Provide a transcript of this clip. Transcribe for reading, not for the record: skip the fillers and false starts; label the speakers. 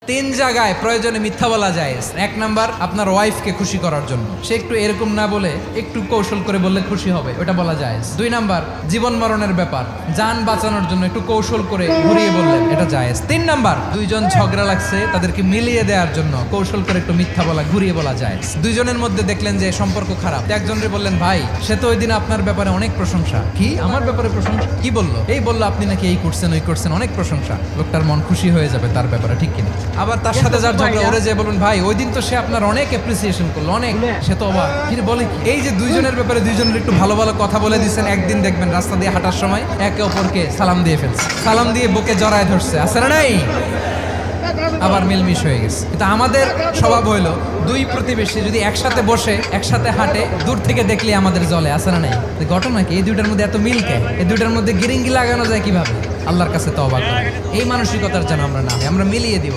Speaker 1: তিন জায়গায় প্রয়োজনে মিথ্যা বলা যায়। এক নাম্বার, আপনার ওয়াইফকে খুশি করার জন্য, সে একটু এরকম না বলে একটু কৌশল করে বললে খুশি হবে, ওটা বলা যায়। দুই নাম্বার, জীবন মরণের ব্যাপার, জান বাঁচানোর জন্য একটু কৌশল করে ঘুরিয়ে বললেন, এটা জায়েজ। তিন নাম্বার, দুইজন ঝগড়া লাগছে তাদেরকে মিলিয়ে দেওয়ার জন্য কৌশল করে একটু মিথ্যা বলা, ঘুরিয়ে বলা যায়। দুইজনের মধ্যে দেখলেন যে সম্পর্ক খারাপ, একজনরে বললেন, ভাই সে তো ওই দিন আপনার ব্যাপারে অনেক প্রশংসা। কি আমার ব্যাপারে প্রশংসা? কি বললো? এই বললো আপনি নাকি এই করছেন ওই করছেন, অনেক প্রশংসা। লোকটার মন খুশি হয়ে যাবে তার ব্যাপারে, ঠিক কিনা? আবার তার সাথে যার ঝগড়া, ওরে যে বলুন, ভাই ওই দিন তো সে আপনার অনেক অ্যাপ্রিসিয়েশন করলো, অনেক, সে তো অবাক। কিন্তু বলে এই যে দুইজনের ব্যাপারে দুইজনের একটু ভালো ভালো কথা বলে দিচ্ছেন, একদিন দেখবেন রাস্তা দিয়ে হাঁটার সময় একে অপরকে সালাম দিয়ে ফেলছে, সালাম দিয়ে বুকে জড়ায় ধরছে, আছে না নাই? আবার মিলমিশ হয়ে গেছে। কিন্তু আমাদের স্বভাব হইলো, দুই প্রতিবেশী যদি একসাথে বসে একসাথে হাঁটে, দূর থেকে দেখলে আমাদের জলে, আছে না নাই? ঘটনা কি? এই দুইটার মধ্যে এত মিল কে? এই দুইটার মধ্যে গিরিঙ্গি লাগানো যায় কিভাবে? আল্লাহর কাছে তওবা করি, এই মানসিকতার যেন আমরা না, আমরা মিলিয়ে দিব।